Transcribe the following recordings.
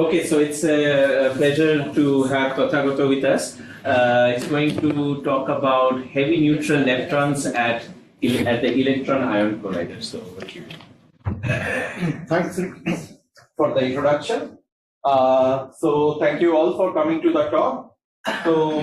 Okay, so it's a pleasure to have Tathagata with us. It's going to talk about heavy neutral leptons at the Electron-Ion Collider. So, thanks for the introduction. So thank you all for coming to the talk. So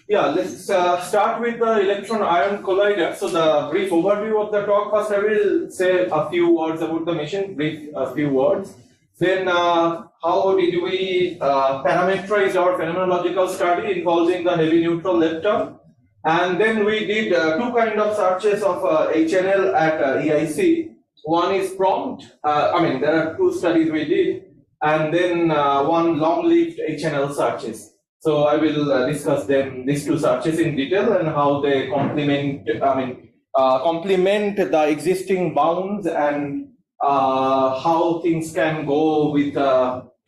yeah, let's start with the Electron-Ion Collider. So the brief overview of the talk. First, I will say a few words about the mission, a few words. Then how did we parameterize our phenomenological study involving the heavy neutral lepton? And then we did two kind of searches of HNL at EIC. One is prompt. There are two studies we did, and then one long-lived HNL searches. So I will discuss these two searches in detail and how they complement the existing bounds and how things can go with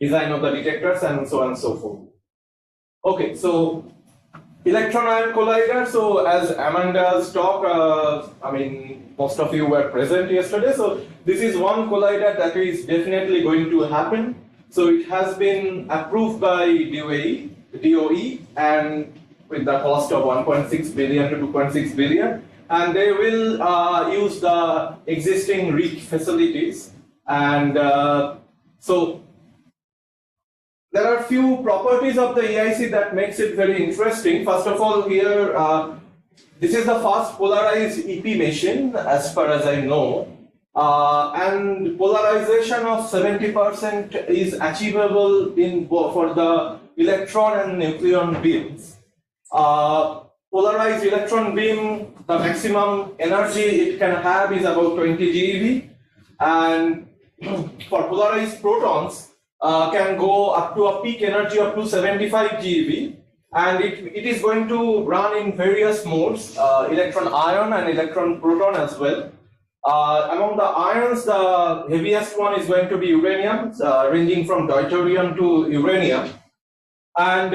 design of the detectors and so on and so forth. Okay, so Electron-Ion Collider. So as Amanda's talk, most of you were present yesterday. So this is one collider that is definitely going to happen. So it has been approved by DOE and with the cost of 1.6 billion to 2.6 billion. And they will use the existing RIC facilities. And so there are few properties of the EIC that makes it very interesting. First of all, here, this is the first polarized EP machine, as far as I know. And polarization of 70% is achievable for the electron and nucleon beams. Polarized electron beam, the maximum energy it can have is about 20 GeV, and for polarized protons can go up to a peak energy up to 75 GeV, and it is going to run in various modes, electron-ion and electron-proton as well. Among the ions, the heaviest one is going to be uranium, ranging from deuterium to uranium. And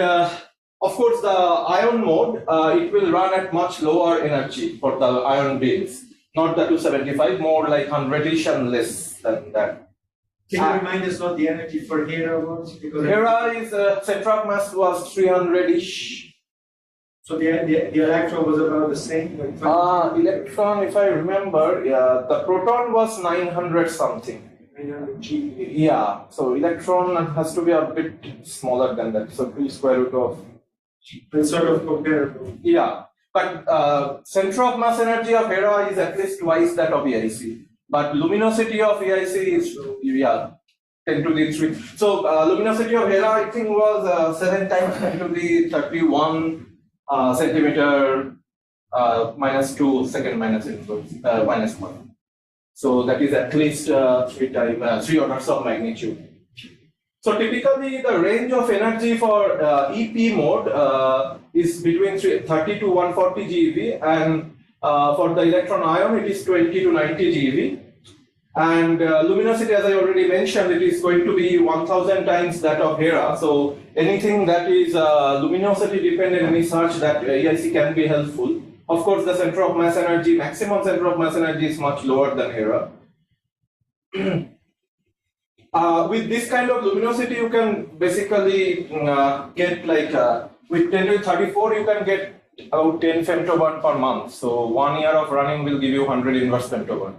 of course, the ion mode, it will run at much lower energy for the ion beams, not the 275, more like 100-ish and less than that. Can you remind us what the energy for HERA was? Because HERA is center of mass was 300-ish. So the electron was about the same? Like electron, if I remember, yeah, the proton was 900 something. 900 GeV. Yeah, so electron has to be a bit smaller than that. So 2 square root of. It's sort of comparable. Yeah, but center of mass energy of HERA is at least twice that of EIC. But luminosity of EIC is 10 to the 3. So luminosity of HERA, I think, was 7 times 10 to the 31 centimeter minus 2 second minus inverse minus 1. So that is at least 3 orders of magnitude. So typically the range of energy for EP mode is between 30 to 140 GeV, and for the electron-ion it is 20 to 90 GeV. And luminosity, as I already mentioned, it is going to be 1000 times that of HERA. So anything that is luminosity dependent research that EIC can be helpful. Of course, the center of mass energy, maximum center of mass energy is much lower than HERA. With this kind of luminosity, you can basically get like, with 10 to 34, you can get about 10 femtobarn per month. So 1 year of running will give you 100 inverse femtobarn.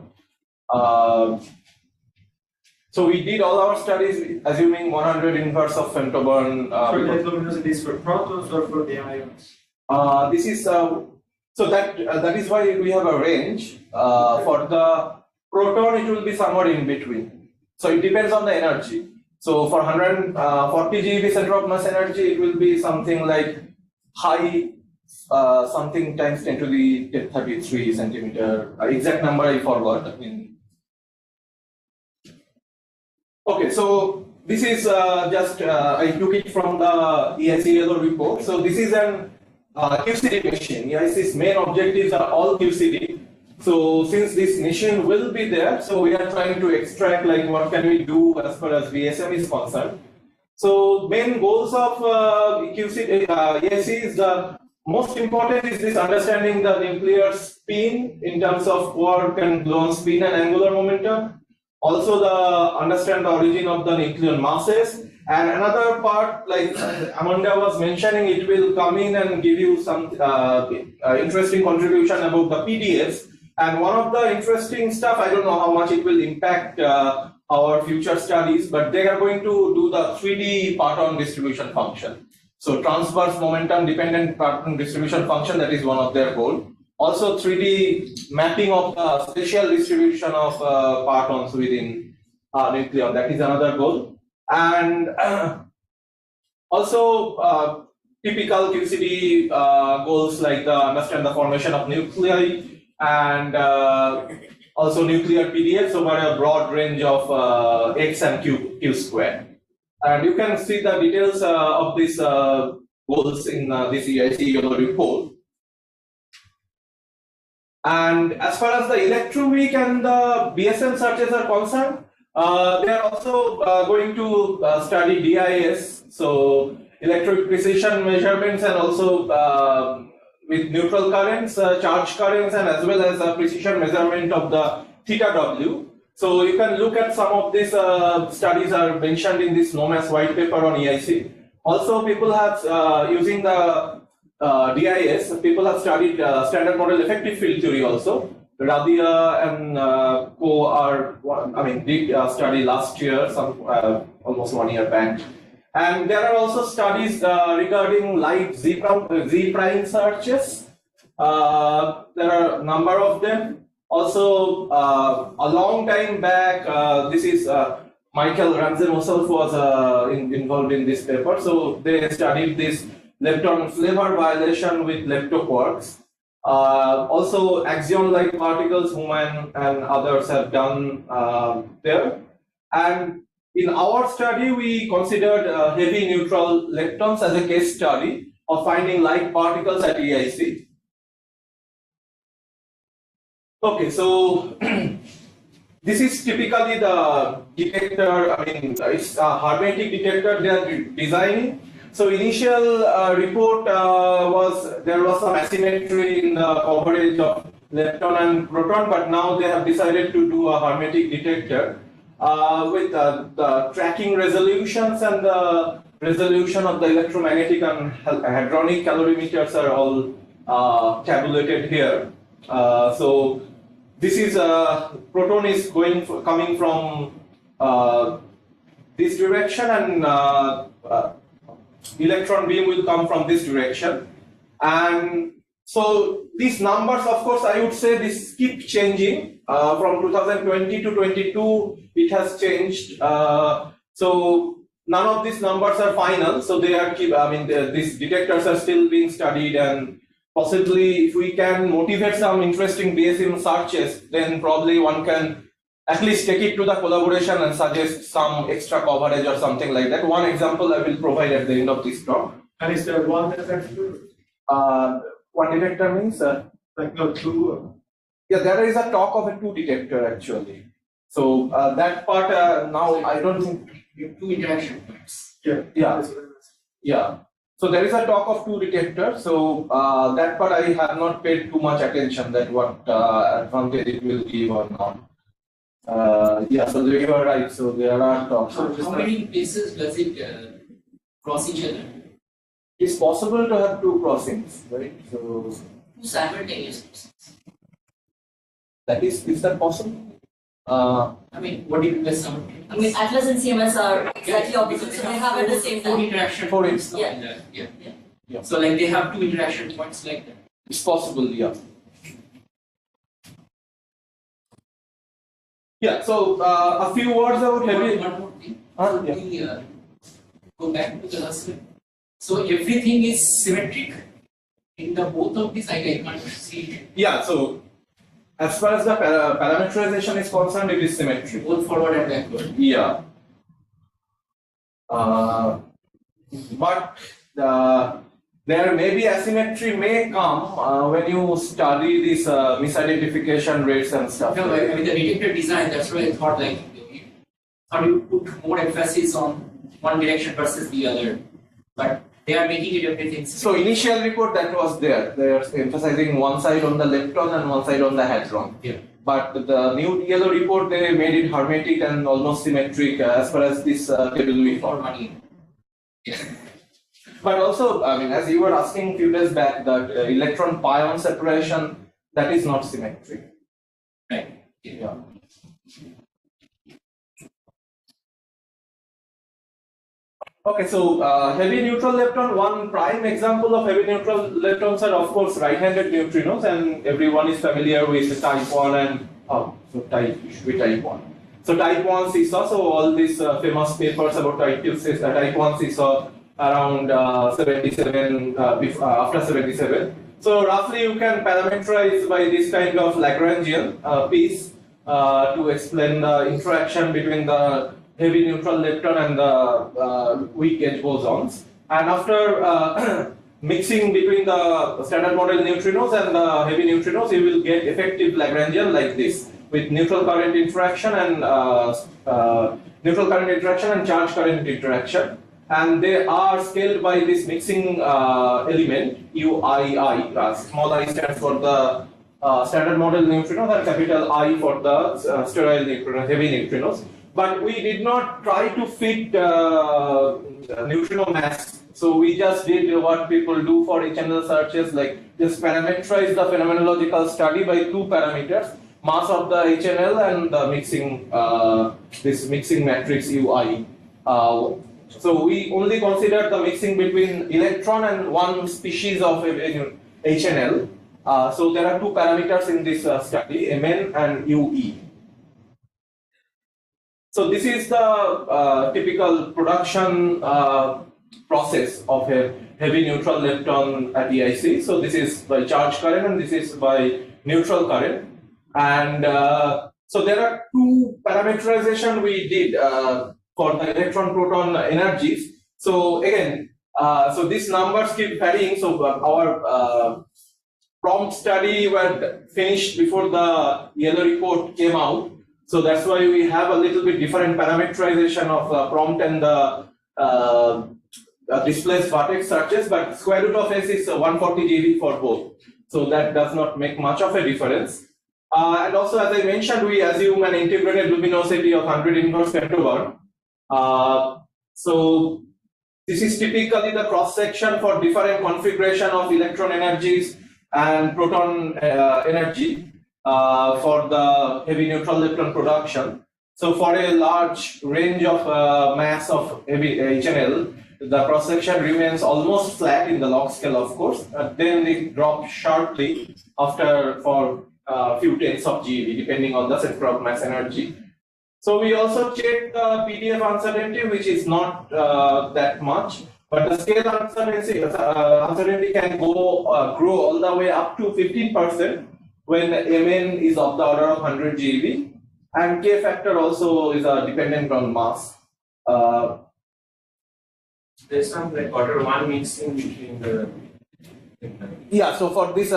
So we did all our studies assuming 100 inverse of femtobarn. So that luminosity is for protons or for the ions? This is so that is why we have a range. For the proton, it will be somewhere in between. So it depends on the energy. So for 140 GeV center of mass energy, it will be something like high something times 10 to the 33 centimeter. Exact number I forgot. Okay, so this is just I took it from the EIC yellow report. So this is an QCD machine. EIC's main objectives are all QCD. So since this machine will be there, so we are trying to extract like what can we do as far as VSM is concerned. So main goals of EIC is the most important is this understanding the nuclear spin in terms of quark and gluon spin and angular momentum. Also understand the origin of the nucleon masses And another part, like Amanda was mentioning, it will come in and give you some interesting contribution about the PDFs. And one of the interesting stuff, I don't know how much it will impact our future studies, but they are going to do the 3D parton distribution function. So transverse momentum dependent parton distribution function, that is one of their goals. Also 3D mapping of the spatial distribution of partons within nucleon, that is another goal. And also typical QCD goals like understand the formation of nuclei and also nuclear PDFs over a broad range of X and Q squared. And you can see the details of these goals in this EIC yellow report. And as far as the electroweak and the BSM searches are concerned, they are also going to study DIS, so electroweak precision measurements, and also with neutral currents, charge currents, and as well as precision measurement of the theta W. So you can look at some of these studies are mentioned in this NOMAS white paper on EIC. Also, people have using the DIS, people have studied standard model effective field theory also. Rabia and did study last year, almost 1 year back. And there are also studies regarding light Z prime searches. There are a number of them. Also, a long time back, this is Michael Ramsey-Moself was involved in this paper. So they studied this lepton flavor violation with leptoquarks. Also, axion-like particles, Human and others have done there. And in our study, we considered heavy neutral leptons as a case study of finding light particles at EIC. Okay, so this is typically the detector. It's a hermetic detector they are designing. So initial report there was some asymmetry in the coverage of lepton and proton, but now they have decided to do a hermetic detector with the tracking resolutions and the resolution of the electromagnetic and hadronic calorimeters are all tabulated here. So this is proton is coming from this direction, and electron beam will come from this direction. And so these numbers, of course, I would say this keep changing. From 2020 to 22, it has changed. So none of these numbers are final. So they are these detectors are still being studied, and possibly if we can motivate some interesting BSM searches, then probably one can at least take it to the collaboration and suggest some extra coverage or something like that. One example I will provide at the end of this talk. And is there one detector? One detector means? Like no two? Yeah, there is a talk of a two detector actually. So that part now I don't think. You have two interaction points. Yeah. Yeah. Yeah. So there is a talk of two detectors. So that part I have not paid too much attention that what advantage it will give or not. Yeah, so you are right. So there are talks. How many places does it cross each other? It's possible to have two crossings, right? So Two simultaneous crossings. is that possible? What do you mean by Atlas and CMS are exactly opposite, so they have at the same four time. interaction Four points. Yeah. Yeah. So like they have two interaction points like that. It's possible, yeah. Yeah, so a few words about heavy. One more thing. Yeah. We go back to the last slide. So everything is symmetric in the both of these. I can't see it. Yeah, so as far as the parameterization is concerned, it is symmetric. Both forward and backward. Yeah. But there may be asymmetry may come when you study this misidentification rates and stuff. No, I mean the detector design. That's why I thought like how do you put more emphasis on one direction versus the other, but they are making it everything. So initial report that was there, they are emphasizing one side on the lepton and one side on the hadron. Yeah. but the new yellow report, they made it hermetic and almost symmetric as far as this table we For found. money. Yeah. But also, I mean, as you were asking a few days back, that electron-pion separation, that is not symmetric. Right. Yeah. Okay, so heavy neutral lepton, one prime example of heavy neutral leptons are of course right-handed neutrinos, and everyone is familiar with type 1 and it should be type 1. So type 1 seesaw, so all these famous papers about type 2 type 1 seesaw around 77, after 77. So roughly you can parameterize by this kind of Lagrangian piece to explain the interaction between the heavy neutral lepton and the weak edge bosons. And after mixing between the standard model neutrinos and the heavy neutrinos, you will get effective Lagrangian like this, with neutral current interaction and charge current interaction. And they are scaled by this mixing element UII. Small I stands for the standard model neutrinos and capital I for the sterile neutrinos, heavy neutrinos. But we did not try to fit neutrino mass. So we just did what people do for HNL searches, like just parameterize the phenomenological study by two parameters, mass of the HNL and the mixing, this mixing matrix UI. So we only considered the mixing between electron and one species of HNL. So there are two parameters in this study, Mn and UE. So this is the typical production process of a heavy neutral lepton at EIC. So this is by charge current and this is by neutral current. And so there are two parameterization we did for the electron-proton energies. So again, so these numbers keep varying. So our prompt study were finished before the yellow report came out. So that's why we have a little bit different parameterization of the prompt and the displaced vertex searches, but square root of S is 140 GeV for both. So that does not make much of a difference. And also, as I mentioned, we assume an integrated luminosity of 100 inverse femtobarn. So this is typically the cross section for different configuration of electron energies and proton energy for the heavy neutral lepton production. So for a large range of mass of heavy HNL, the cross section remains almost flat in the log scale, of course. Then it drops sharply after for a few tens of GeV, depending on the center of mass energy. So we also check the PDF uncertainty, which is not that much, but the scale uncertainty can go grow all the way up to 15% when Mn is of the order of 100 GeV, and K factor also is dependent on mass. There's some like order 1 mixing between the. Yeah, so for this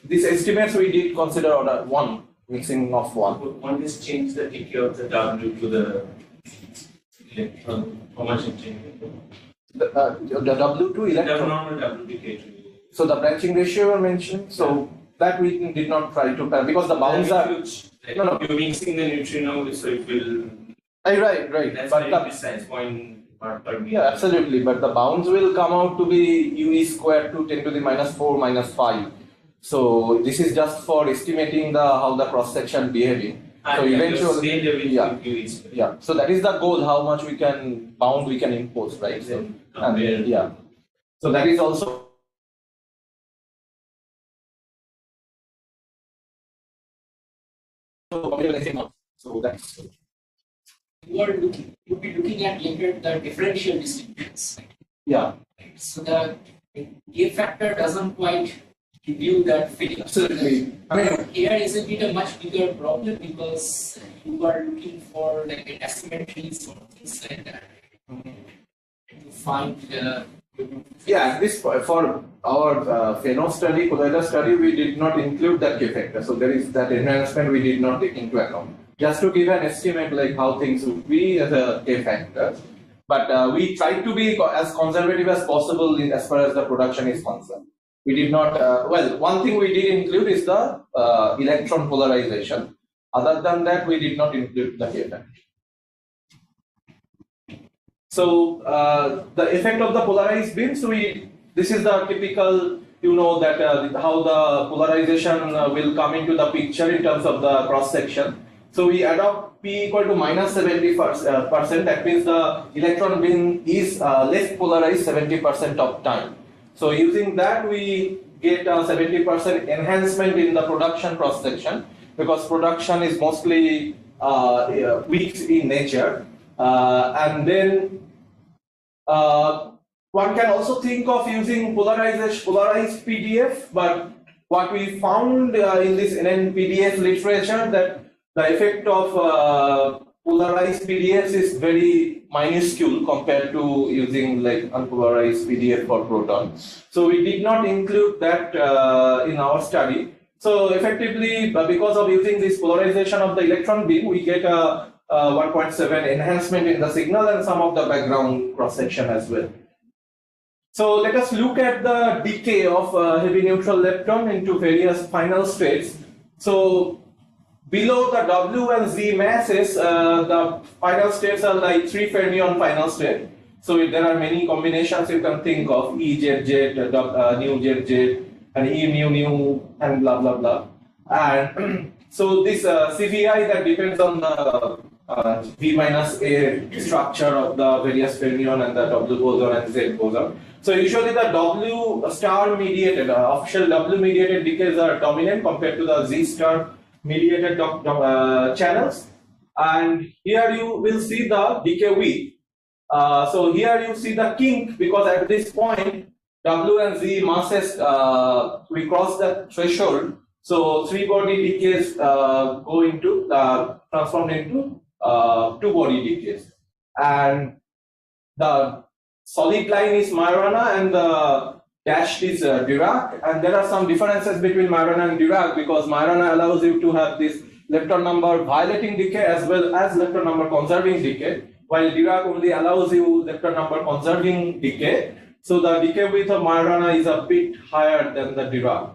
these estimates we did consider order 1 mixing of 1. One is change the decay of the W to the electron. How much it changes? The W to electron. Normal W decay to. So the branching ratio you mentioned, so that we did not try to because the bounds are. Like No. You're mixing the neutrino, so it will. Right. That's But very the, precise point per meter. yeah, absolutely. But the bounds will come out to be UE squared to 10 to the minus 4 minus 5. So this is just for estimating the how the cross section behaving. So eventually, yeah. So that is the goal. How much we can bound we can impose, right? So, and then, yeah. So that is also. So that's. You'll be looking at later the differential distributions. Yeah. So the K factor doesn't quite give you that feeling. Absolutely. I mean, Here isn't it a much bigger problem because you are looking for like asymmetries or things like that to find yeah, this for our Pheno study, collider study, we did not include that K factor. So there is that enhancement we did not take into account. Just to give an estimate like how things would be as a K factor. But we tried to be as conservative as possible as far as the production is concerned. We did not, well, one thing we did include is the electron polarization. Other than that, we did not include the data. So the effect of the polarized beams, this is the typical, you know, that how the polarization will come into the picture in terms of the cross section. So we adopt P equal to minus 70%. That means the electron beam is less polarized 70% of time. So using that, we get a 70% enhancement in the production cross section, because production is mostly weak in nature. And then one can also think of using polarized PDF, but what we found in this NNPDF literature, that the effect of polarized PDFs is very minuscule compared to using like unpolarized PDF for proton. So we did not include that in our study. So effectively, because of using this polarization of the electron beam, we get a 1.7 enhancement in the signal and some of the background cross section as well. So let us look at the decay of heavy neutral lepton into various final states. So below the W and Z masses, the final states are like 3 fermion final state. So there are many combinations you can think of: E Z Z, nu Z Z, and E mu nu, and blah blah blah. And so this CVI that depends on the V minus A structure of the various fermion and the W boson and Z boson. So usually the W star mediated, official W mediated decays are dominant compared to the Z star mediated channels. And here you will see the decay weak. So here you see the kink, because at this point W and Z masses, we cross the threshold. So 3 body decays go into transformed into 2 body decays, and the solid line is Majorana and the dashed is Dirac. And there are some differences between Majorana and Dirac, because Majorana allows you to have this lepton number violating decay as well as lepton number conserving decay, while Dirac only allows you lepton number conserving decay. So the decay width of Majorana is a bit higher than the Dirac.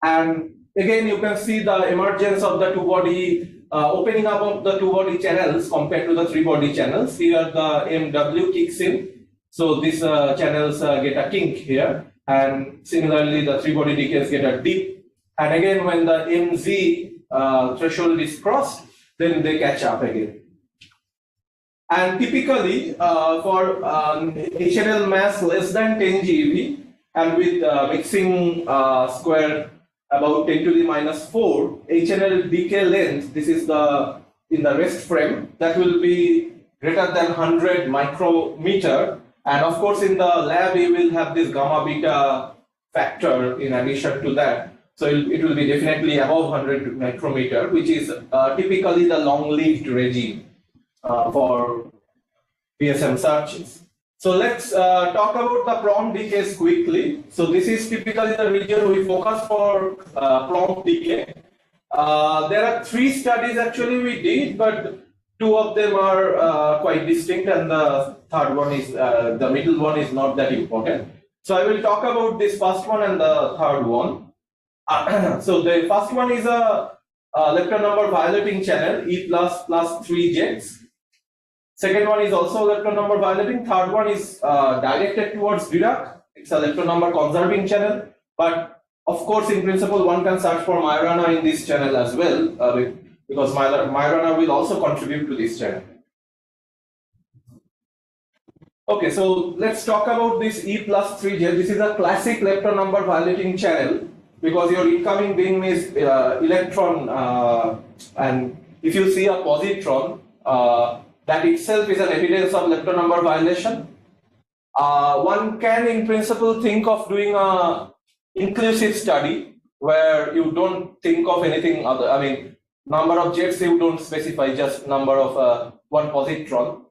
And again, you can see the emergence of the 2 body opening up of the 2 body channels compared to the 3 body channels. Here the MW kicks in. So these channels get a kink here, and similarly the 3 body decays get a dip. And again, when the MZ threshold is crossed, then they catch up again. And typically for HNL mass less than 10 GeV and with mixing square about 10 to the minus 4, HNL decay length, this is the in the rest frame, that will be greater than 100 micrometer. And of course, in the lab, you will have this gamma beta factor in addition to that. So it will be definitely above 100 micrometer, which is typically the long-lived regime for PSM searches. So let's talk about the prompt decays quickly. So this is typically the region we focus for prompt decay. There are 3 studies actually we did, but 2 of them are quite distinct, and the third one is, the middle one is not that important. So I will talk about this first one and the third one. So the first one is a lepton number violating channel, E plus 3 jets. Second one is also lepton number violating. Third one is directed towards Dirac. It's a lepton number conserving channel. But of course, in principle, one can search for Majorana in this channel as well, because Majorana will also contribute to this channel. Okay, so let's talk about this E plus 3 jet. This is a classic lepton number violating channel, because your incoming beam is electron, and if you see a positron, that itself is an evidence of lepton number violation. One can, in principle, think of doing a inclusive study where you don't think of anything other. I mean, number of jets you don't specify, just number of one positron.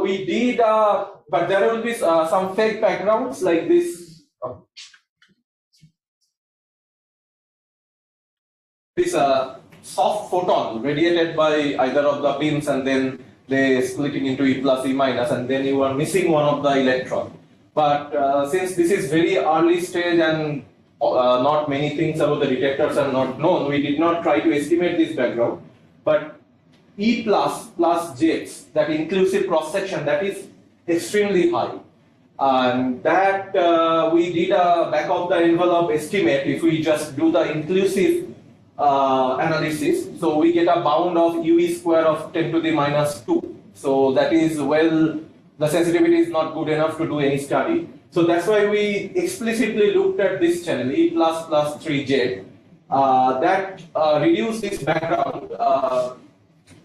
We did, but there will be some fake backgrounds like this. This soft photon radiated by either of the beams, and then they splitting into E plus E minus, and then you are missing one of the electron. But since this is very early stage and not many things about the detectors are not known, we did not try to estimate this background. But E plus jets, that inclusive cross section, that is extremely high. And that we did a back of the envelope estimate if we just do the inclusive analysis. So we get a bound of UE square of 10 to the minus 2. So that is, well, the sensitivity is not good enough to do any study. So that's why we explicitly looked at this channel, E plus 3J. That reduced this background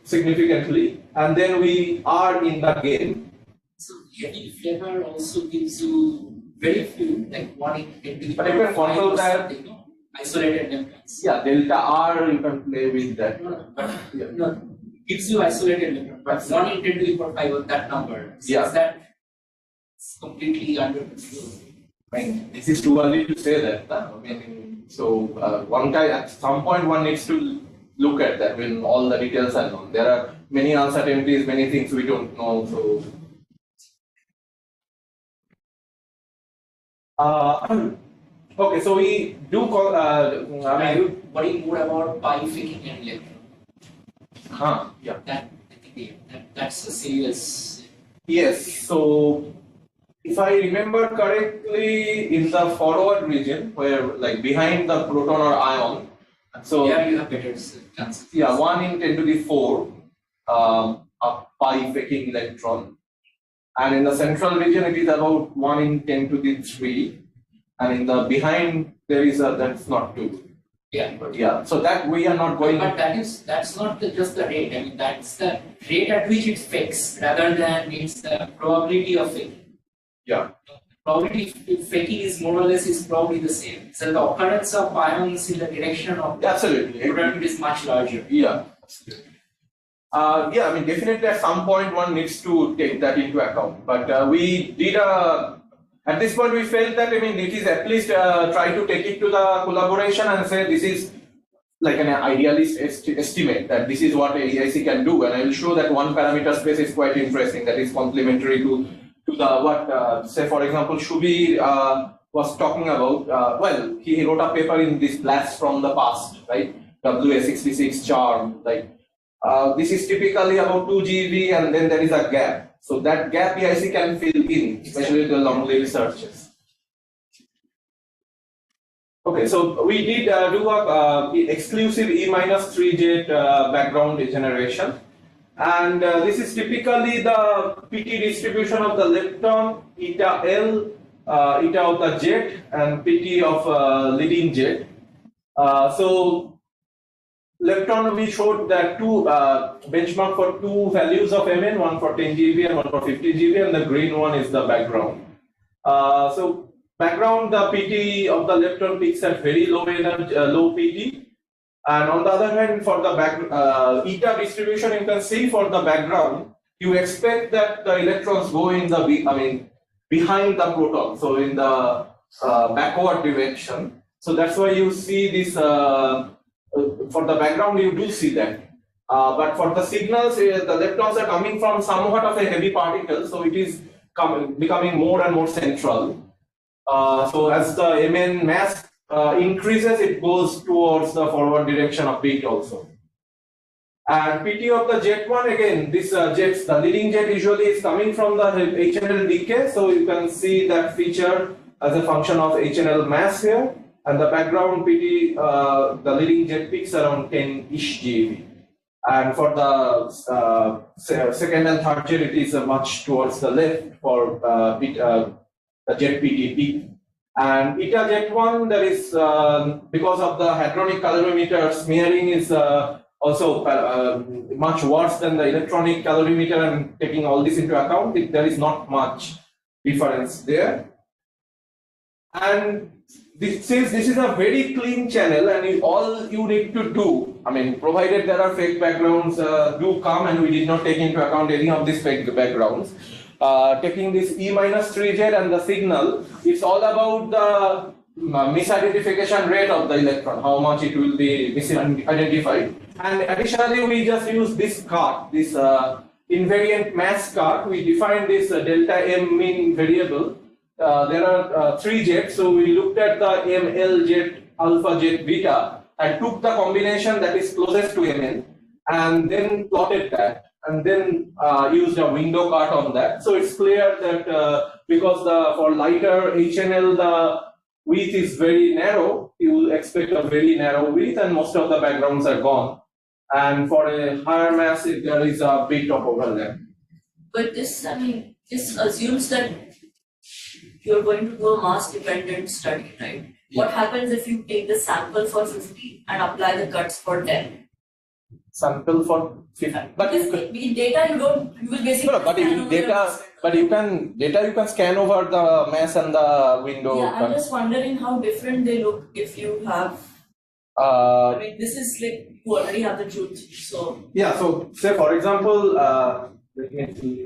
significantly, and then we are in the game. So heavy flavor also gives you very few, like 1 in 10 to the But you can power control 5 or that. something, no? Isolated leptons. Yeah, delta R, you can play with that. No, gives you isolated lepton, but 1 in 10 to the power 5 of that number says that it's completely under control. Right. This is too early to say that. I mean, so one guy at some point one needs to look at that when all the details are known. There are many uncertainties, many things we don't know. So. Okay, so we do call. I would worry more about bifaking and electron. Yeah. That's a serious. Yes. So, if I remember correctly, in the forward region, where like behind the proton or ion, so yeah, you have better chances. Yeah, 1 in 10 to the 4, a bifaking electron. And in the central region, it is about 1 in 10 to the 3. And in the behind, there is a, that's not 2. Yeah. But yeah, so that we are not going. But that's not just the rate. I mean, that's the rate at which it fakes, rather than it's the probability of faking. Yeah. Probability of faking is more or less is probably the same. So the occurrence of ions in the direction of Absolutely. proton is much larger. Yeah. Absolutely. Yeah, I mean, definitely at some point one needs to take that into account. But we did at this point we felt that, I mean, it is at least try to take it to the collaboration and say this is like an idealist estimate that this is what AEIC can do. And I will show that one parameter space is quite interesting, that is complementary to the what, say for example, Shubi was talking about, well, he wrote a paper in this blast from the past, right? WA66 charm, like this is typically about 2 GeV and then there is a gap. So that gap EIC can fill in, especially the long-lived searches. Okay, so we did do a exclusive E-3 jet background generation. And this is typically the PT distribution of the lepton, eta L, eta of the jet, and PT of leading jet. So lepton, we showed that two benchmark for 2 values of Mn, one for 10 GeV and one for 50 GeV, and the green one is the background. So background, the PT of the lepton peaks at very low energy, low PT. And on the other hand, for the eta distribution, you can see for the background, you expect that the electrons go in the, behind the proton, so in the backward direction. So that's why you see this, for the background, you do see that. But for the signals, the leptons are coming from somewhat of a heavy particle, so it is becoming more and more central. So as the Mn mass increases, it goes towards the forward direction of beat also. And PT of the jet one, again, this jets, the leading jet usually is coming from the HNL decay, so you can see that feature as a function of HNL mass here. And the background PT, the leading jet peaks around 10-ish GeV. And for the second and third jet, it is much towards the left for the jet PT peak. And eta jet one, there is, because of the hadronic calorimeter, smearing is also much worse than the electronic calorimeter, and taking all this into account, there is not much difference there. And since this is a very clean channel, and all you need to do, provided there are fake backgrounds, do come, and we did not take into account any of these fake backgrounds. Taking this E-3 jet and the signal, it's all about the misidentification rate of the electron, how much it will be misidentified. And additionally, we just use this cart, this invariant mass cart. We define this delta M mean variable there are 3 jets. So we looked at the ML jet, alpha jet, beta, and took the combination that is closest to ML, and then plotted that, and then used a window cut on that. So it's clear that because for lighter HNL the width is very narrow, you will expect a very narrow width, and most of the backgrounds are gone. And for a higher mass, there is a bit of overlap. But this, I mean, this assumes that you're going to do a mass-dependent study, right? Yeah. What happens if you take the sample for 50 and apply the cuts for 10? Sample for 50, but Because in data you will basically no, but scan in over data, the but you can scan over the mass and the window. Yeah, I'm just wondering how different they look if you have. I mean, this is like you already have the truth, so. Yeah, so say for example, let me see.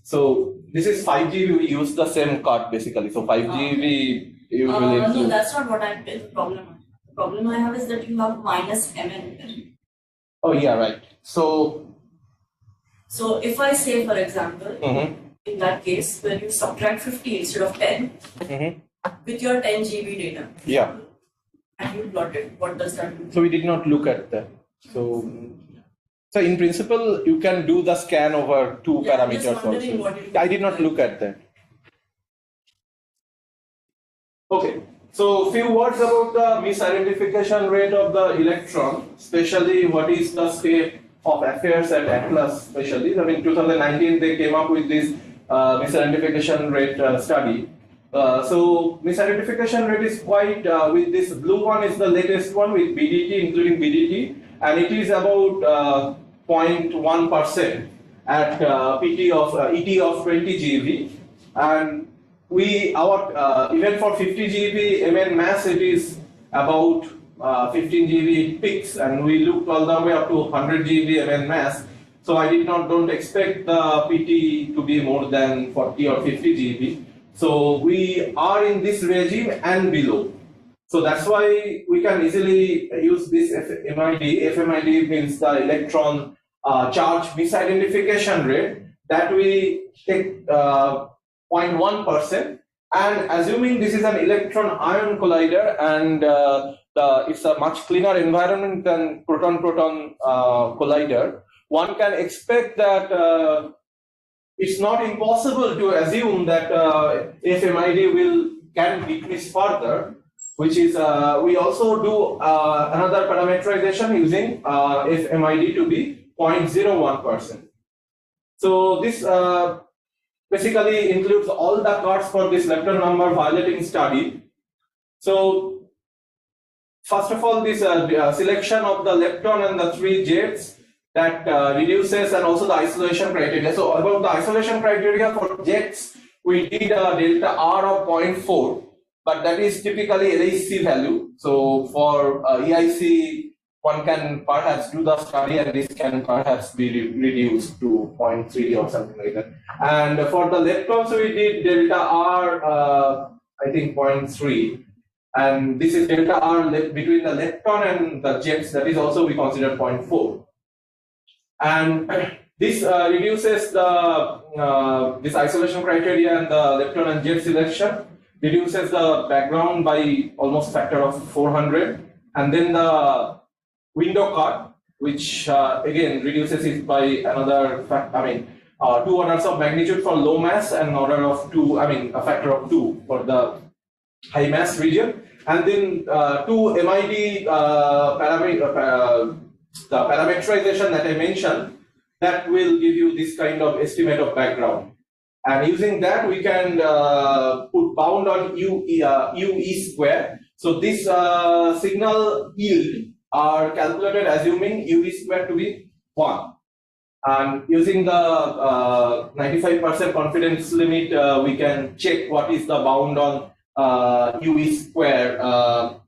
So this is 5G. We use the same card basically. So 5G we usually. No, that's not what I'm. The problem. The problem I have is that you have minus mn there. Oh yeah, right. So if I say, for example, in that case, when you subtract 50 instead of 10 with your 10 GB data, yeah. and you plot it, what does that do? So we did not look at that. So in principle, you can do the scan over 2 Yeah, I'm just parameters wondering also. what it I did not look at that. Okay. So few words about the misidentification rate of the electron, especially what is the state of affairs at Atlas, especially. I mean, 2019 they came up with this misidentification rate study. So misidentification rate is quite, with this blue one is the latest one with BDT, including BDT, and it is about 0.1% at PT of ET of 20 GeV, and even for 50 GeV MN mass, it is about 15 GeV peaks, and we looked all the way up to 100 GeV MN mass. So I don't expect the PT to be more than 40 or 50 GeV. So we are in this regime and below. So that's why we can easily use this FMID. FMID means the electron charge misidentification rate, that we take 0.1%, and assuming this is an electron-ion collider, and it's a much cleaner environment than proton-proton collider, one can expect that it's not impossible to assume that FMID can decrease further, which is we also do another parameterization using FMID to be 0.01%. So this basically includes all the cards for this lepton number violating study. So first of all, this selection of the lepton and the 3 jets, that reduces, and also the isolation criteria. So about the isolation criteria for jets, we did a delta R of 0.4, but that is typically LHC value. So for EIC, one can perhaps do the study, and this can perhaps be reduced to 0.3 or something like that. And for the leptons, we did delta R, I think 0.3. And this is delta R between the lepton and the jets, that is also we consider 0.4. And this reduces the this isolation criteria and the lepton and jet selection, reduces the background by almost factor of 400, and then the window cut, which again reduces it by another 2 orders of magnitude for low mass, and order of 2, a factor of 2 for the high mass region, and then 2 MID the parameterization that I mentioned, that will give you this kind of estimate of background. And using that, we can put bound on UE square. So this signal yield are calculated assuming UE square to be 1. And using the 95% confidence limit, we can check what is the bound on UE square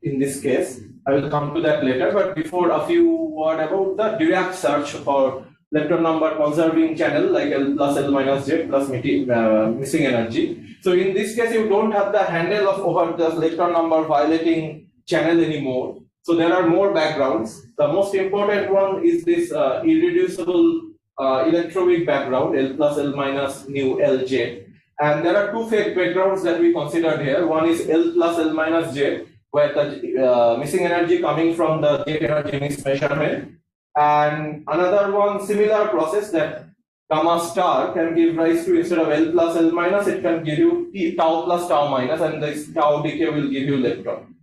in this case. I will come to that later, but before, a few words about the Dirac search for lepton number conserving channel, like L plus L minus Z plus missing energy. So in this case, you don't have the handle of over the lepton number violating channel anymore. So there are more backgrounds. The most important one is this irreducible electroweak background, L plus L minus nu LJ. And there are two fake backgrounds that we considered here. One is L plus L minus J, where the missing energy coming from the J energy mismeasurement. And another one, similar process, that gamma star can give rise to, instead of L plus L minus, it can give you tau plus tau minus, and this tau decay will give you lepton.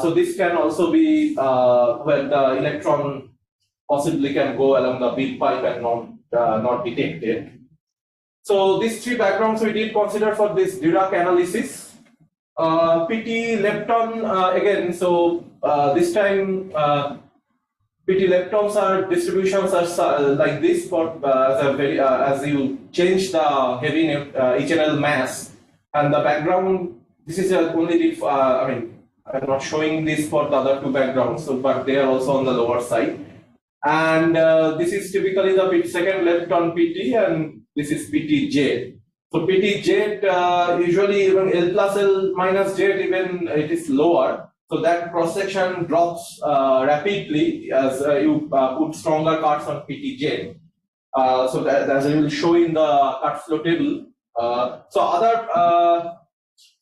So this can also be where the electron possibly can go along the bead pipe and not detected. So these three backgrounds we did consider for this Dirac analysis. PT lepton again. So this time PT leptons are distributions are like this for as you change the heavy HNL mass, and the background. This is only I mean, I'm not showing this for the other two backgrounds, so but they are also on the lower side. And this is typically the second lepton PT, and this is PTJ. So PTJ usually even L plus L minus J, even it is lower. So that cross section drops rapidly as you put stronger cuts on PTJ. So that, as I will show in the cut flow table. So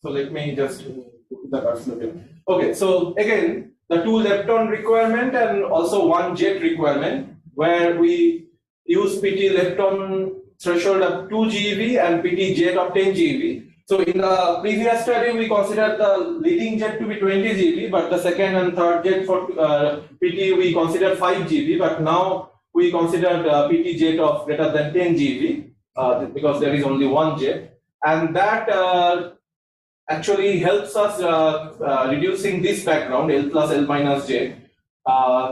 let me just put the cut flow table. Okay, so again, the two lepton requirement and also one jet requirement, where we use PT lepton threshold of 2 GeV and PT jet of 10 GeV. So in the previous study, we considered the leading jet to be 20 GeV, but the second and third jet for PT we considered 5 GeV, but now we considered PT jet of greater than 10 GeV because there is only one jet, and that actually helps us reducing this background L plus L minus J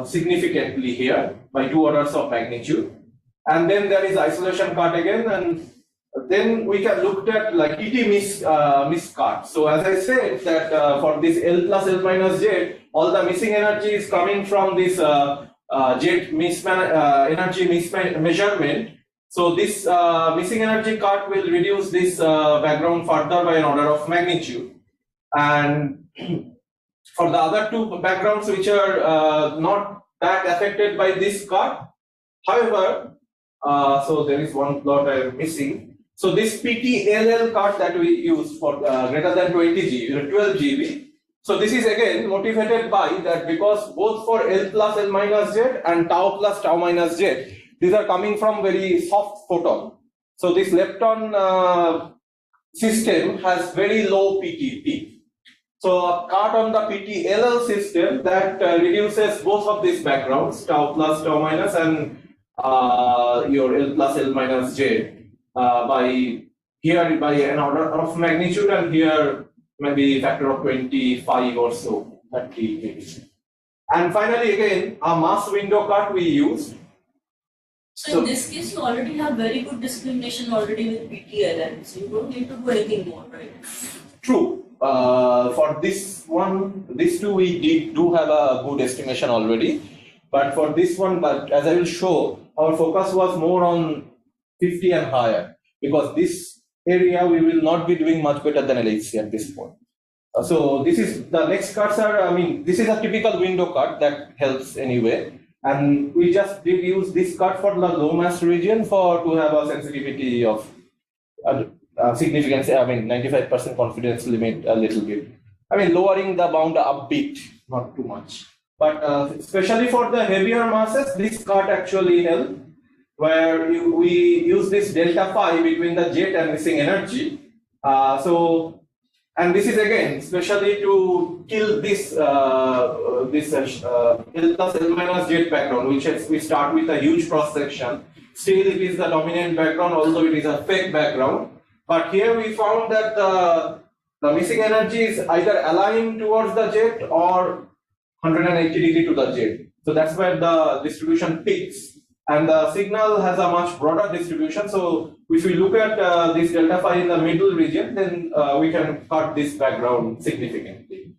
significantly here by 2 orders of magnitude. And then there is isolation cut again, and then we can look at like PT miss cut. So as I said that for this L plus L minus J, all the missing energy is coming from this jet energy mismeasurement. So this missing energy cut will reduce this background further by an order of magnitude. And for the other two backgrounds which are not that affected by this cut, however, so there is one plot I am missing. So this PTLL cut that we use for greater than 20 GeV, 12 GeV. So this is again motivated by that, because both for L plus L minus Z and tau plus tau minus Z, these are coming from very soft photon. So this lepton system has very low PT peak. So a cut on the PTLL system that reduces both of these backgrounds, tau plus tau minus and your L plus L minus J by here by an order of magnitude, and here maybe factor of 25 or so, 30 maybe. And finally again a mass window cut we used. So in this case, you already have very good discrimination already with PTLL, so you don't need to do anything more, right? True. For this one, these two we do have a good estimation already, but for this one, but as I will show, our focus was more on 50 and higher, because this area we will not be doing much better than LHC at this point. So this is the next cuts are, I mean, this is a typical window cut that helps anyway. And we just did use this cut for the low mass region to have a sensitivity of significance. I mean, 95% confidence limit a little bit. I mean, lowering the bound a bit, not too much. But especially for the heavier masses, this cut actually helps, where we use this delta phi between the jet and missing energy. And this is again especially to kill this L plus L minus jet background, which is, we start with a huge cross section. Still it is the dominant background, although it is a fake background. But here we found that the missing energy is either aligned towards the jet or 180 degree to the jet. So that's where the distribution peaks. And the signal has a much broader distribution. So if we look at this delta phi in the middle region, then we can cut this background significantly.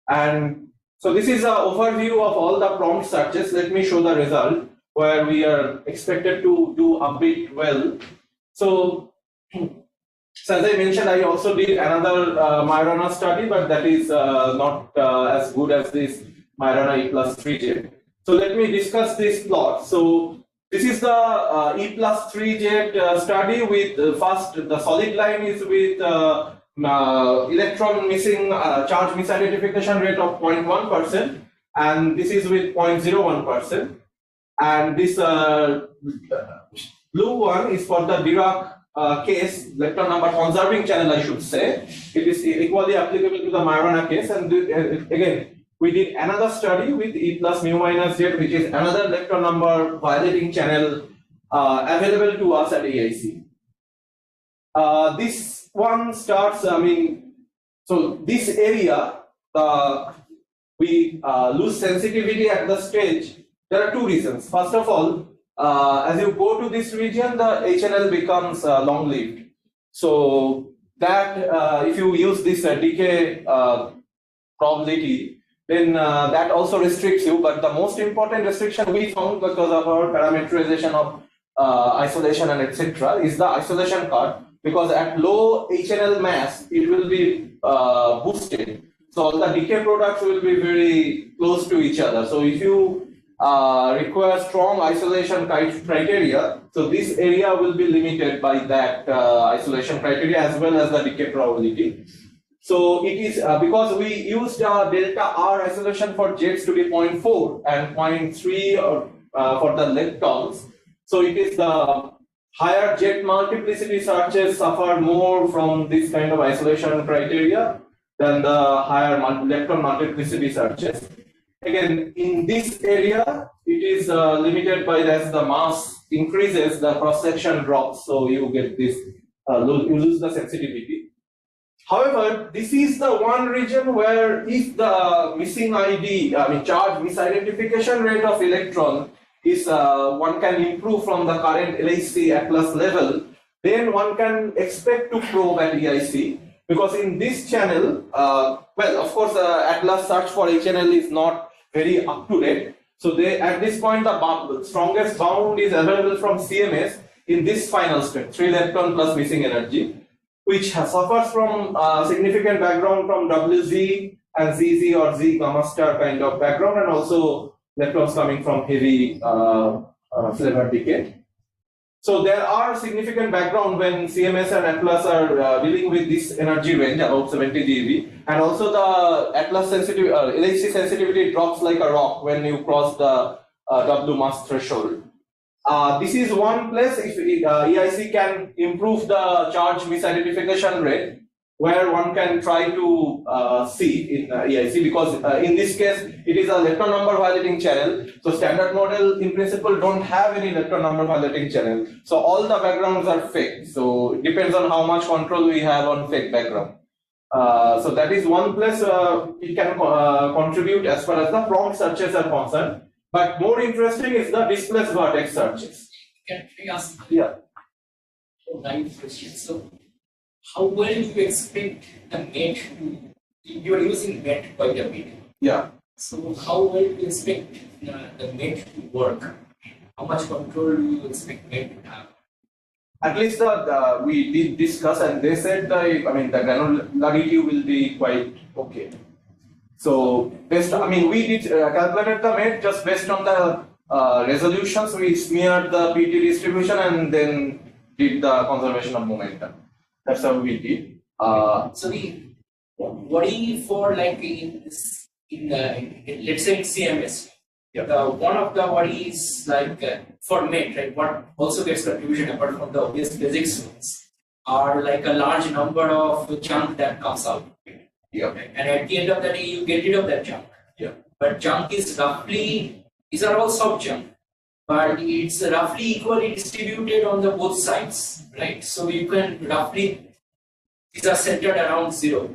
And so this is an overview of all the prompt searches. Let me show the result, where we are expected to do a bit well. So as I mentioned, I also did another Majorana study, but that is not as good as this Majorana E plus 3J. So let me discuss this plot. So This is the E+3 jet study with first the solid line is with electron missing charge misidentification rate of 0.1%, and this is with 0.01%, and this blue one is for the Dirac case, lepton number conserving channel, I should say. It is equally applicable to the Majorana case, and again we did another study with E plus mu minus Z, which is another lepton number violating channel available to us at AIC. This one starts, so this area, we lose sensitivity at the stage. There are two reasons. First of all, as you go to this region, the HNL becomes long-lived. So that if you use this decay probability, then that also restricts you. But the most important restriction we found, because of our parameterization of isolation and etc., is the isolation cut. Because at low HNL mass, it will be boosted. So the decay products will be very close to each other. So if you require strong isolation criteria, so this area will be limited by that isolation criteria as well as the decay probability. So it is because we used delta R isolation for jets to be 0.4 and 0.3 for the leptons. So it is the higher jet multiplicity searches suffer more from this kind of isolation criteria than the higher lepton multiplicity searches. Again, in this area, it is limited by as the mass increases, the cross section drops, so you get this, you lose the sensitivity. However, this is the one region where if the missing ID, charge misidentification rate of electron is one can improve from the current LHC Atlas level, then one can expect to probe at EIC. Because in this channel, well, of course, Atlas search for HNL is not very up to date. So they, at this point, the strongest bound is available from CMS in this final step, 3 lepton plus missing energy, which suffers from significant background from WZ and ZZ or Z gamma star kind of background, and also leptons coming from heavy flavor decay. So there are significant background when CMS and Atlas are dealing with this energy range about 70 GeV, and also the Atlas sensitivity, LHC sensitivity drops like a rock when you cross the W mass threshold. This is one place if EIC can improve the charge misidentification rate, where one can try to see in EIC, because in this case it is a lepton number violating channel. So standard model in principle don't have any lepton number violating channel. So all the backgrounds are fake. So it depends on how much control we have on fake background. So that is one place it can contribute as far as the prompt searches are concerned. But more interesting is the displaced vertex searches. Can I ask? Yeah. Naive question. So, how well do you expect the MET to? You are using MET quite a bit. Yeah. So, how well do you expect the MET to work? How much control do you expect MET to have? At least we did discuss, and they said the granularity will be quite okay. So based, we did calculated the MET just based on the resolutions. We smeared the PT distribution and then did the conservation of momentum. That's how we did. So the worry for like let's say in CMS, one of the worries like for MET, right? What also gets confusion apart from the obvious physics ones are like a large number of junk that comes out. Yeah. And at the end of the day, you get rid of that junk. Yeah. But junk is roughly, these are all soft junk, but it's roughly equally distributed on the both sides, right? So you can roughly, these are centered around 0,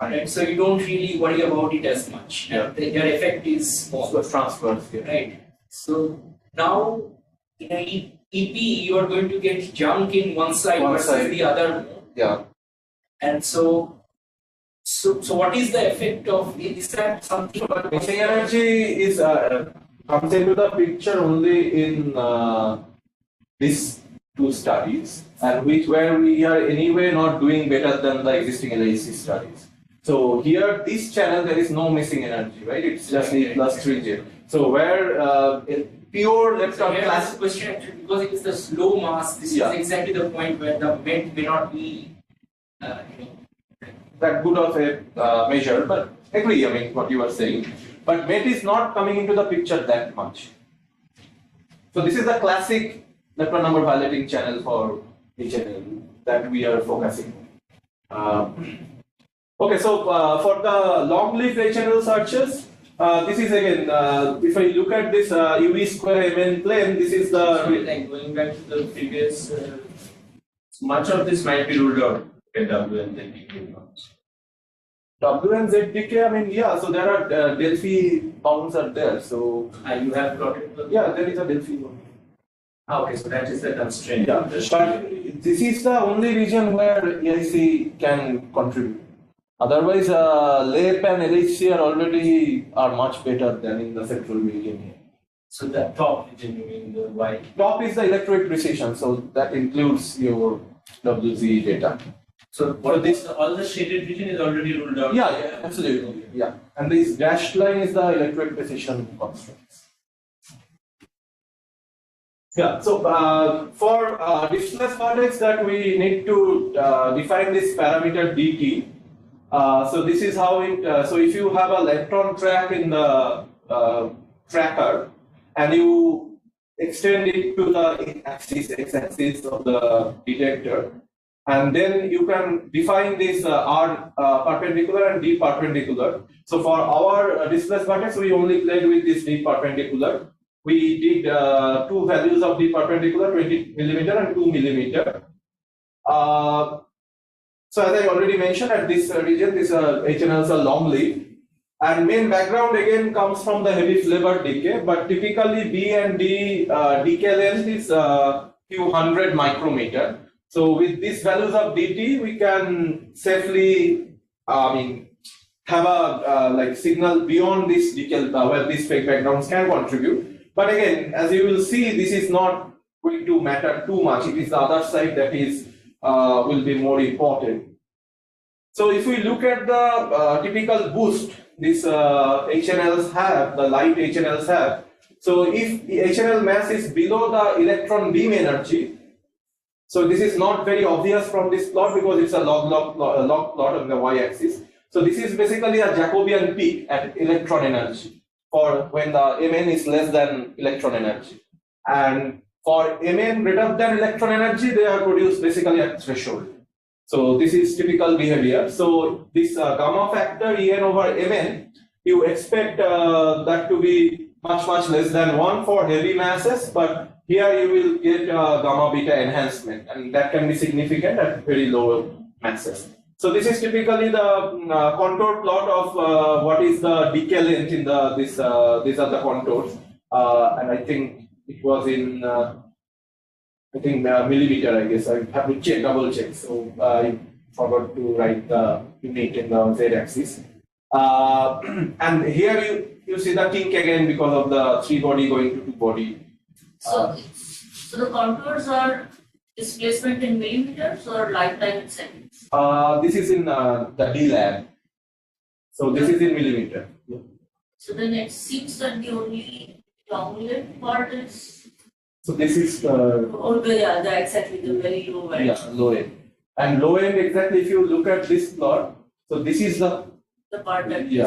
right? So you don't really worry about it as much. Yeah. Their effect is small. So transfers, yeah. Right. So now in an EP, you are going to get junk in one side versus the other. Yeah. And so what is the effect of is that something? Missing energy is comes into the picture only in these two studies, and where we are anyway not doing better than the existing LHC studies. So here, this channel there is no missing energy, right? It's just E plus 3J. So where pure So lepton here class. is the question actually, because it is the slow mass, this Yeah. is exactly the point where the MET may not be, That good of a measure, but agree, I mean, what you are saying. But MET is not coming into the picture that much. So this is the classic lepton number violating channel for HNL that we are focusing on. Okay, so for the long-lived HNL searches, this is again, if I look at this UV square MN plane, this is the Like going back to the previous, much of this might be ruled out in W and then decay. W and Z decay. I mean, yeah. So there are Delphi bounds are there. So You have plotted the. yeah, there is a Delphi bound. Okay, so that is the constraint. Yeah, but this is the only region where EIC can contribute. Otherwise, LEP and LHC are much better than in the central region here. So the top region, you mean the Y. Top is the electroweak precision, so that includes your WZ data. So what this all the shaded region is already ruled out. Yeah, yeah, absolutely. Yeah, and this dashed line is the electroweak precision constraints. Yeah, so for displaced vertex that we need to define this parameter dt. So this is how it. So if you have a lepton track in the tracker and you extend it to the x-axis of the detector, and then you can define this R perpendicular and D perpendicular. So for our displaced vertex, we only played with this D perpendicular. We did two values of D perpendicular, 20 millimeter and 2 millimeter. So as I already mentioned, at this region, these HNLs are long lived. And main background again comes from the heavy flavor decay, but typically B and D decay length is few hundred micrometer. So with these values of dt, we can safely, have a like signal beyond this decay where these fake backgrounds can contribute. But again, as you will see, this is not going to matter too much. It is the other side that is will be more important. So if we look at the typical boost these HNLs have, the light HNLs have. So if the HNL mass is below the electron beam energy, so this is not very obvious from this plot because it's a log plot on the y-axis. So this is basically a Jacobian peak at electron energy for when the Mn is less than electron energy. And for Mn greater than electron energy, they are produced basically at threshold. So this is typical behavior. So this gamma factor En over Mn, you expect that to be much less than 1 for heavy masses, but here you will get gamma beta enhancement, and that can be significant at very low masses. So this is typically the contour plot of what is the decay length in the these are the contours, and I think it was in millimeter. I guess I have to double check. So I forgot to write the unit in the z-axis. And here you see the kink again because of the 3 body going to 2 body. So the contours are displacement in millimeters or lifetime in seconds? This is in the D lab. So this is in millimeter. Yeah. So then it seems that the only long-lived part is. So this is Exactly the very low end. yeah, low end. And low end exactly if you look at this plot, so this is the part that we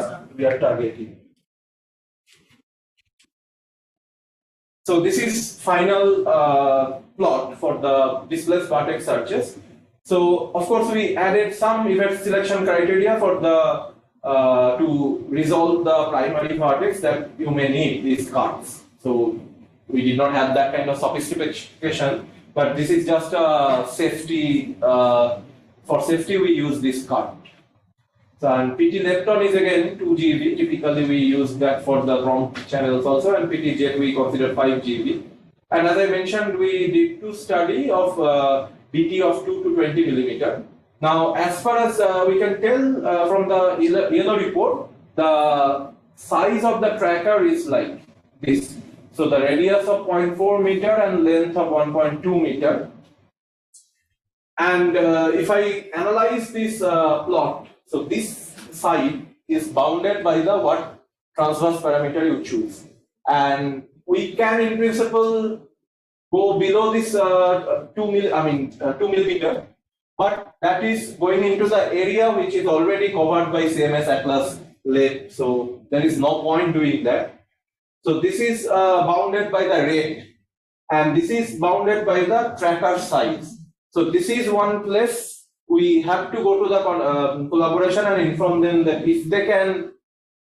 are targeting. So this is final plot for the displaced vertex searches. So of course we added some event selection criteria for the to resolve the primary vertex that you may need these cards. So we did not have that kind of sophistication, but this is just a safety. For safety, we use this card. So, and PT lepton is again 2 GeV. Typically, we use that for the ROM channels also, and PT jet we consider 5 GeV. And as I mentioned, we did 2 study of BT of 2 to 20 millimeter. Now, as far as we can tell from the yellow report, the size of the tracker is like this. So the radius of 0.4 meter and length of 1.2 meter. And if I analyze this plot, so this side is bounded by the what transverse parameter you choose. And we can in principle go below this 2 millimeter, but that is going into the area which is already covered by CMS Atlas lab, so there is no point doing that. So this is bounded by the rate, and this is bounded by the tracker size. So this is one place we have to go to the collaboration and inform them that if they can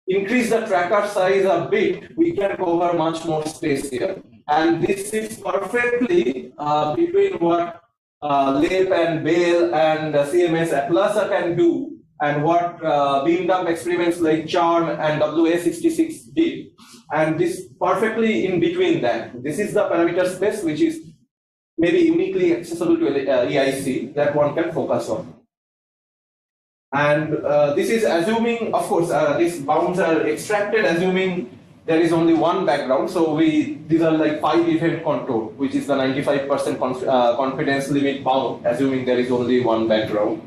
increase the tracker size a bit, we can cover much more space here. And this is perfectly between what LAP and Bale and CMS Atlas can do and what beamed up experiments like CHARM and WA66 did. And this perfectly in between that. This is the parameter space which is maybe uniquely accessible to EIC that one can focus on. And this is assuming, of course, these bounds are extracted assuming there is only one background. So these are like 5 event control, which is the 95% confidence limit bound, assuming there is only one background.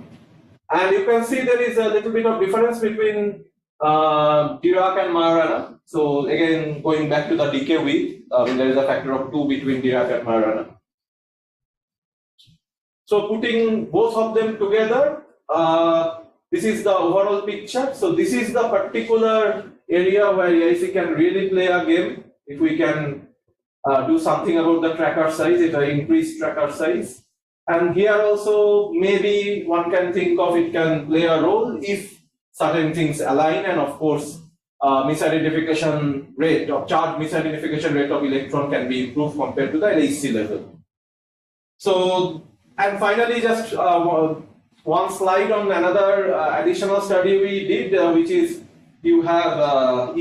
And you can see there is a little bit of difference between Dirac and Majorana. So again, going back to the decay width, there is a factor of 2 between Dirac and Majorana. So putting both of them together, this is the overall picture. So this is the particular area where EIC can really play a game. If we can do something about the tracker size, if I increase tracker size. And here also, maybe one can think of it can play a role if certain things align, and of course, misidentification rate or charge misidentification rate of electron can be improved compared to the LHC level. So, and finally, just one slide on another additional study we did, which is you have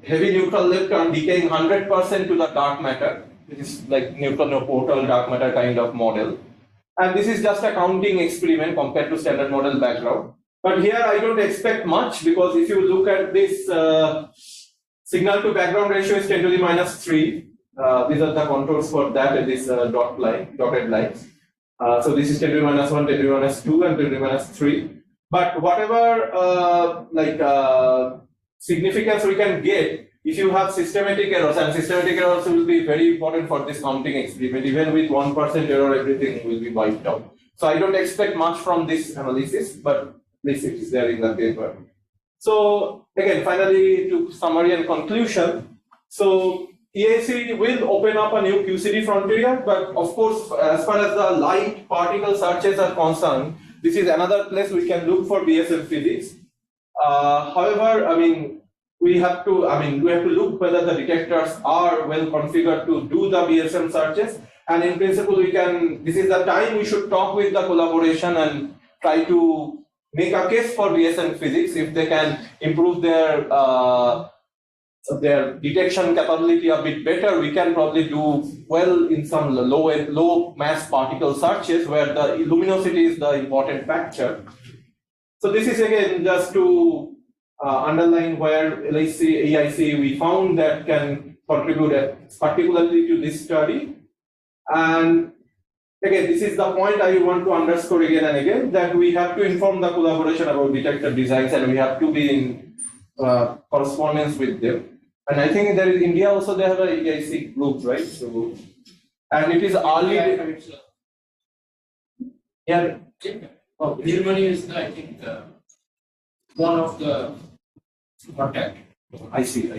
heavy neutral lepton decaying 100% to the dark matter, which is like neutrino-portal dark matter kind of model. And this is just a counting experiment compared to standard model background. But here I don't expect much, because if you look at this signal to background ratio is 10 to the minus 3. These are the contours for that, this dotted lines. So this is 10 to the minus 1, 10 to the minus 2, and 10 to the minus 3. But whatever significance we can get, if you have systematic errors, and systematic errors will be very important for this counting experiment, even with 1% error, everything will be wiped out. So I don't expect much from this analysis, but at least it is there in the paper. So again, finally, to summary and conclusion. So EIC will open up a new QCD frontier, but of course, as far as the light particle searches are concerned, this is another place we can look for BSM physics. However, we have to look whether the detectors are well configured to do the BSM searches. And in principle, this is the time we should talk with the collaboration and try to make a case for BSM physics. If they can improve their detection capability a bit better, we can probably do well in some low mass particle searches where the luminosity is the important factor. So this is again just to underline where EIC we found that can contribute particularly to this study. And again, this is the point I want to underscore again and again, that we have to inform the collaboration about detector designs, and we have to be in correspondence with them. And I think there is India also, they have a EIC group, right? So, and it is early. Yeah. Germany is, I think, one of the contact. I see.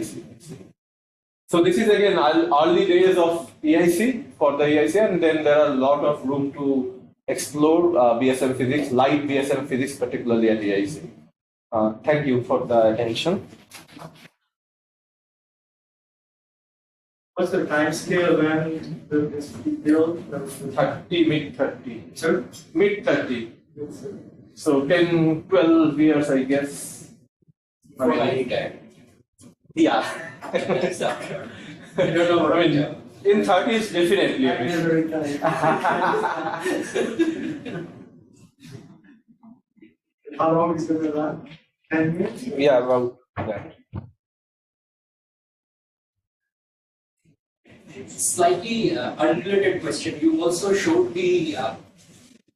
So this is again early days of EIC for the EIC, and then there are a lot of room to explore BSM physics, light BSM physics, particularly at EIC. Thank you for the attention. What's the time scale when this build? Mid-30. Sir? Mid-30. So 10, 12 years, I guess. For any time. Yeah. I don't know. In 30s, definitely. I never retired. How long is it going to run? 10 minutes? Yeah, about that. Slightly unrelated question. You also showed the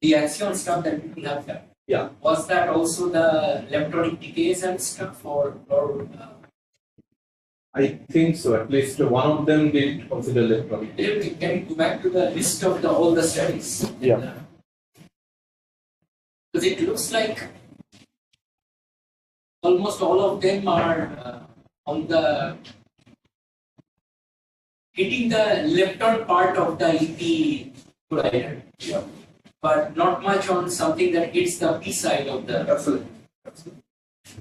axion stuff that people have done. Yeah. Was that also the electronic decays and stuff, or I think so. At least one of them did consider lepton. Can you go back to the list of all the studies? Yeah. Because it looks like almost all of them are on the hitting the lepton part of the EP collider. Yeah. But not much on something that hits the P side of the. Absolutely.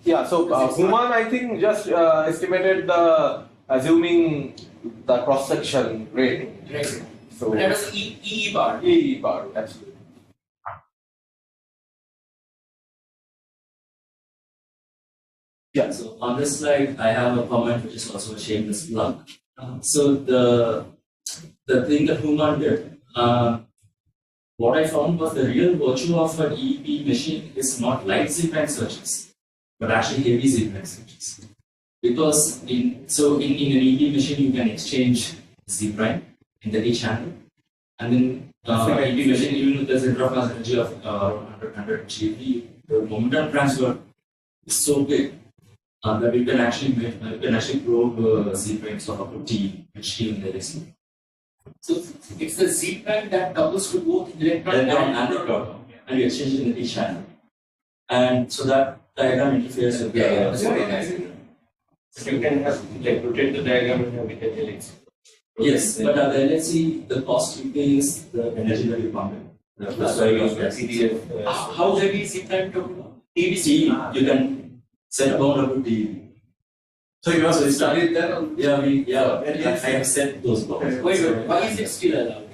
Yeah, so Human, I think, just estimated the assuming the cross section rate. Right. So That was E bar. E bar, absolutely. Yeah. So on this slide, I have a comment which is also a shameless plug. So the thing that Human did, what I found was the real virtue of an EEP machine is not light Z-prime searches, but actually heavy Z-prime searches. Because in an EEP machine, you can exchange Z-prime in the H handle, and then EEP machine, even with the center of mass energy of 100 GeV, the momentum transfer is so big that you can actually probe Z-primes of up to T, which even there is. So it's the Z prime that doubles to both electron And the proton, and you exchange it in each channel. And so that diagram interferes with the. You can have like rotate the diagram and have it at LHC. Yes, but at the LHC, the cost is the energy that you pump in. That's why you use PDF. How heavy is Z prime to T, you can set a bound up to T. So you have studied that? I have set those bounds. Wait, why is it still allowed?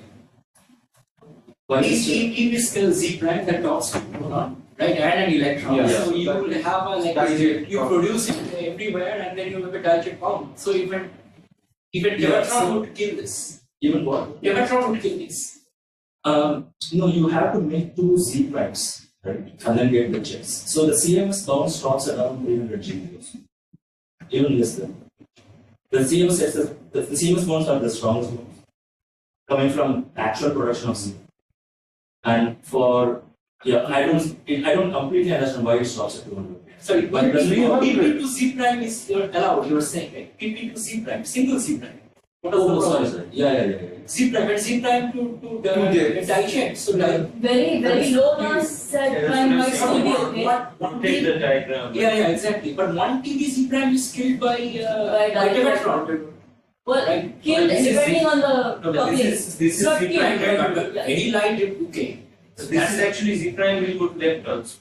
Why is it E is still Z prime that talks to proton, right? And an electron. Yeah. So you will have a you produce it everywhere and then you have a dielectric bound. So even electron would kill this. Even what? Electron would kill this. No, you have to make two Z primes, right? And then get the checks. So the CMS bound stops around 300 GeV. Even less than. The CMS bonds are the strongest bonds, coming from actual production of Z. And I don't completely understand why it stops at 200. Sorry, But the PP to Z prime is allowed, you were saying, right? PP to Z prime, single Z prime. What is the problem? sorry. Yeah. Z prime and Z prime to the digest. So Very low mass Z prime might still be okay. one Take the diagram. Yeah, exactly. But 1 TB Z prime is killed by electron. Well, Right. killed This is depending on the No, but coupling. this is Not Z killed. prime, right? Yeah. Any light, okay. So this is actually Z prime will put leptons.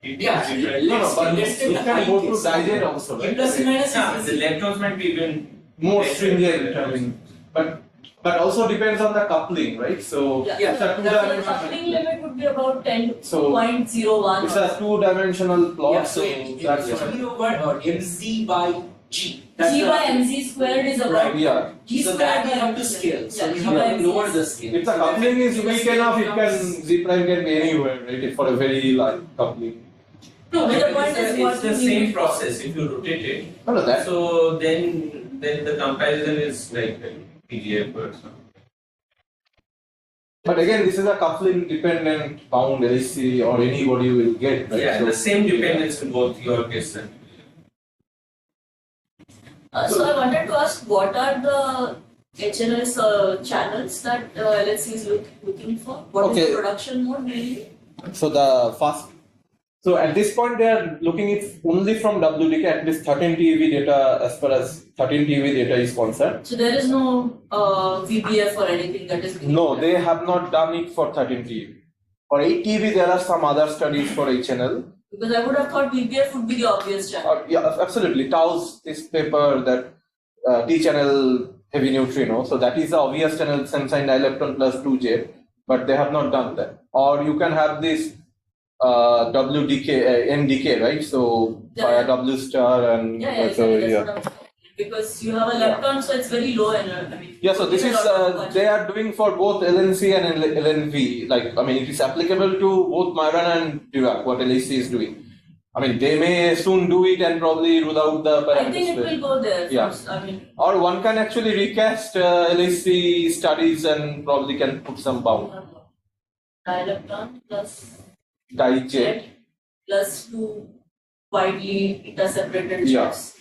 Yeah, But let's it take the can high go to case. digest also, E right? plus E minus Yeah, is the leptons might be even More stringent, I mean, but also depends on the coupling, right? So Yeah. it's a The two-dimensional. coupling limit would be about 10 So, 0.01. It's a two-dimensional plot, Yeah, so so that's G over or MZ by G. G by mz squared is about yeah. G So squared that we by have to mz. scale. So Yeah, we G have by to mz lower is- the scale. If the coupling is weak enough, it can Z prime can be anywhere, right? For a very light coupling. No, but the point is it's what the you same need. process if you rotate it. No, that. So then the comparison is like PDF or something. But again, this is a coupling dependent bound LC or anybody will get, right? Yeah, So- the same dependence in both your case and So I wanted to ask, what are the HNLs channels that LHC is looking for? What is Okay. the production mode mainly? So so at this point they are looking it only from WDK, at least 13 TeV data as far as 13 TeV data is concerned. So there is no VBF or anything that is being No, done? they have not done it for 13 TeV. For 8 TeV there are some other studies for HNL. Because I would have thought VBF would be the obvious channel. Yeah, absolutely. Tao's this paper that T channel heavy neutrino. So that is the obvious channel, same sign dilepton plus 2J, but they have not done that. Or you can have this WDK, NDK, right? So Yeah, via yeah. W star and Yeah, so exactly, that's yeah. what I'm saying. Because you have a lepton, so it's very low energy. I mean, Yeah, so this it's is a lot of they are doing for both LNC and LNV. Like, I mean, it is applicable to both Myron and Dirac, what LHC is doing. I mean, they may soon do it and probably rule out the parameters. I think it will go there. Yeah. First. I mean, Or one can actually recast LHC studies and probably can put some bound. dilepton plus Dij. jet plus two widely separated Yeah. jets.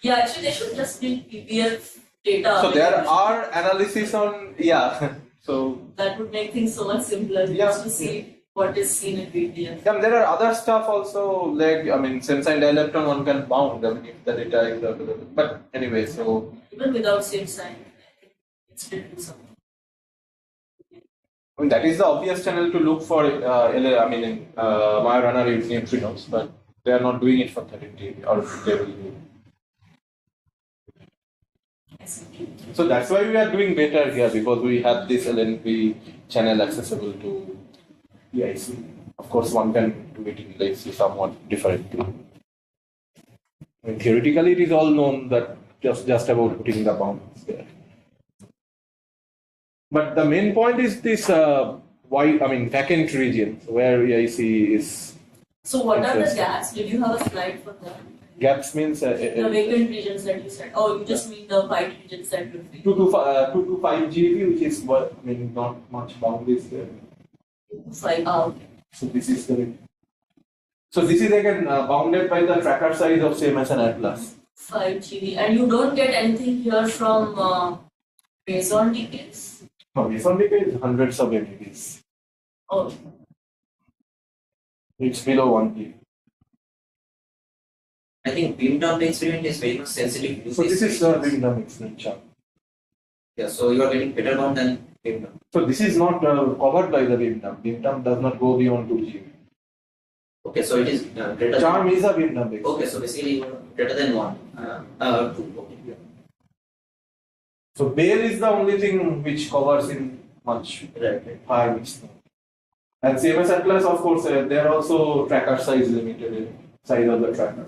Yeah, actually, they should just be PBF data. So there are analysis on, yeah. So That would make things so much simpler. Yeah. Just to see what is seen in PBF. yeah, there are other stuff also, like, I mean, since and electron one can bound, I mean, if the data is available. But anyway, so Even without same sign, it's still do something. I mean, that is the obvious channel to look for, I mean, in Majorana neutrinos, but they are not doing it for 30 or they will do. I see. So that's why we are doing better here, because we have this LNP channel accessible to PIC. Of course, one can do it in LAC somewhat differently. I mean, theoretically, it is all known that just about putting the bounds there. But the main point is this vacant region where PIC is. So what are the Interesting. gaps? Did you have a slide for that? Gaps means The vacant regions that you said. Oh, you just mean the white regions that will be. 2 to 5 GeV, which is what, I mean, not much boundaries there. 5 out. So this is the. So this is again bounded by the tracker size of same as an atlas. 5 GV. And you don't get anything here from Meson decays? No, Meson Decay is hundreds of MeVs. Oh, It's below 1 GeV. I think beam down experiment is very much sensitive to So this is the beam down experiment chart. Yeah, so you are getting better bound than beam down. So this is not covered by the beam down. Beam down does not go beyond 2 GeV. Okay, so it is greater Charm than. is a beam down experiment. Okay, so basically you are greater than 1. 2. Okay. So Bale is the only thing which covers in much Right. high mix. And same as atlas, of course, they are also tracker size limited, size of the tracker.